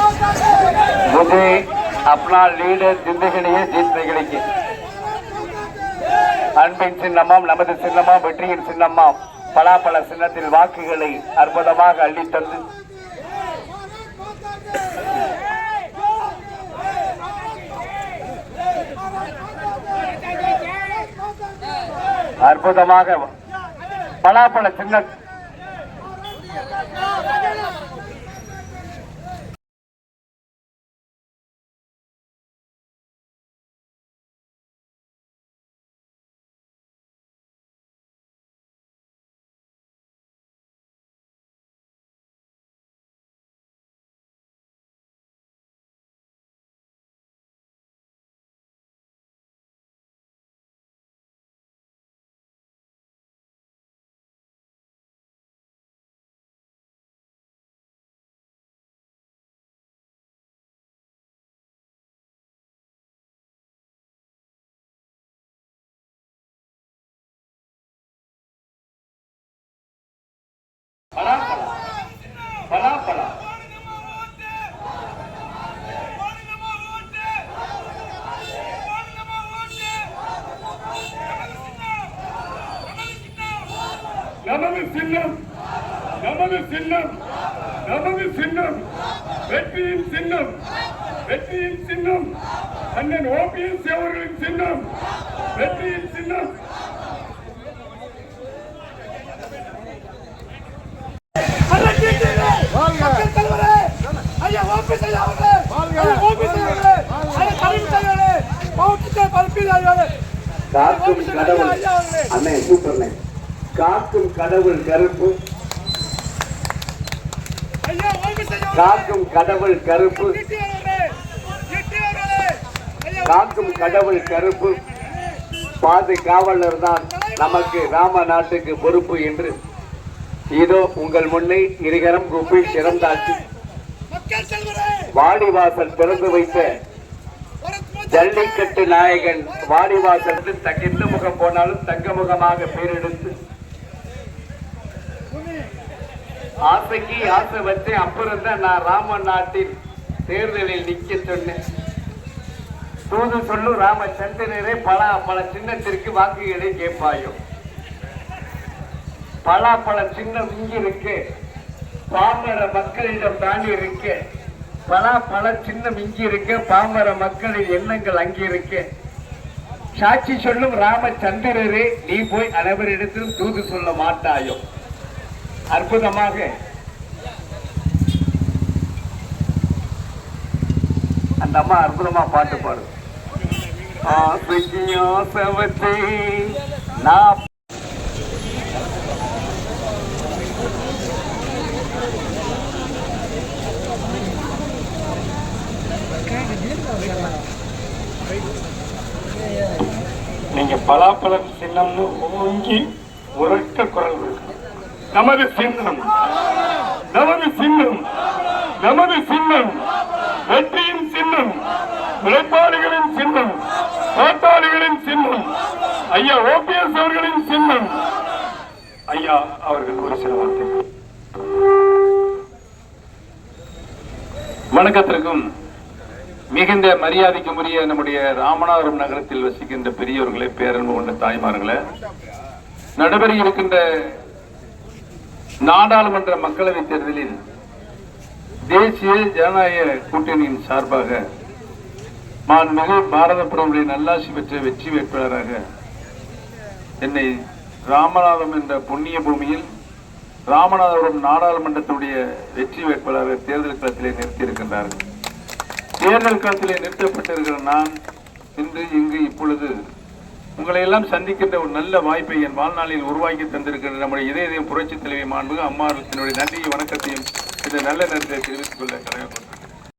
मुझे अपना लीडर जिंदगी नहीं जीतने के लिए அன்பின் சின்னமாம் நமது சின்னமாம் வெற்றியின் சின்னமாம் பலாப்பழ சின்னத்தில் வாக்குகளை அற்புதமாக அள்ளித்தந்து அற்புதமாக பலாப்பழ சின்ன நமது சின்னம் வெற்றியின் சின்னம் அண்ணன் ஓபிஎஸ் அவர்களின் சின்னம் வெற்றியின் சின்னம். காக்கும் கடவுள் அண்ணே சூப்பர்ண்ணே. காக்கும் கடவுள் கருப்பு, காக்கும் கடவுள் கருப்பு, காக்கும் கடவுள் கருப்பு. பாதுகாவலர் தான் நமக்கு ராம நாட்டுக்கு பொறுப்பு என்று இதோ உங்கள் முன்னே இருகரம் கூப்பி சிறந்தாச்சு வாடிவாசல் திறந்து வைத்த ஜல்லிக்கட்டு நாயகன் வாடிவாசல் எந்த முகம் போனாலும் தங்க முகமாக பேரெடுத்து ஆசைக்கு ஆசை வச்சு அப்புறம் தான் நான் ராம நாட்டின் தேர்தலில் நிக்க சொன்னேன். தூது சொல்லும் ராமச்சந்திரரே பல சின்னத்திற்கு வாக்குகளை கேட்பாயோ. பல சின்னம் இங்கு இருக்கு, பாமர மக்களிடம் தாண்டி இருக்கு. பல சின்னம் இங்கு இருக்கு, பாமர மக்களின் எண்ணங்கள் அங்கே இருக்கு. சாட்சி சொல்லும் ராமச்சந்திரரே நீ போய் அனைவரிடத்திலும் தூது சொல்ல மாட்டாயோ. அற்புதமாக அந்த அம்மா அற்புதமா பாட்டு பாடு. நான் நீங்க பலாப்பழம் சின்னம்னு ஓங்கி உரக்க குரல் இருக்கு. நமது சின்னம் வெற்றியின் சின்னம், உழைப்பாளிகளின் சின்னம், போராளிகளின் சின்னம், ஐயா ஓபிஎஸ் அவர்களின் சின்னம். ஐயா அவர்கள் ஒரு சில வார்த்தை. வணக்கத்திற்கும் மிகுந்த மரியாதைக்குரிய நம்முடைய ராமநாதபுரம் நகரத்தில் வசிக்கின்ற பெரியவர்களே, பேரன்பு கொண்ட தாய்மார்களே, நடைபெற இருக்கின்ற நாடாளுமன்ற மக்களவைத் தேர்தலில் தேசிய ஜனநாயக கூட்டணியின் சார்பாக மாண்புமிகு பாரத பிரதமருடைய நல்லாசி பெற்ற வெற்றி வேட்பாளராக என்னை ராமநாதபுரம் என்ற புண்ணிய பூமியில் ராமநாதபுரம் நாடாளுமன்றத்துடைய வெற்றி வேட்பாளராக தேர்தல் களத்திலே நிறுத்தியிருக்கின்றார்கள். தேர்தல் களத்திலே நிறுத்தப்பட்டிருக்கிற நான் இன்று இங்கு இப்பொழுது உங்களை எல்லாம் சந்திக்கின்ற ஒரு நல்ல வாய்ப்பை என் வாழ்நாளில் உருவாக்கி தந்திருக்கின்ற நம்முடைய இதய புரட்சி தலைவி மாண்புமிகு அம்மாவினுடைய நன்றியை வணக்கத்தையும் இந்த நல்ல நேரத்தை தெரிவித்துக் கொள்ள கடமைப்பட்டேன்.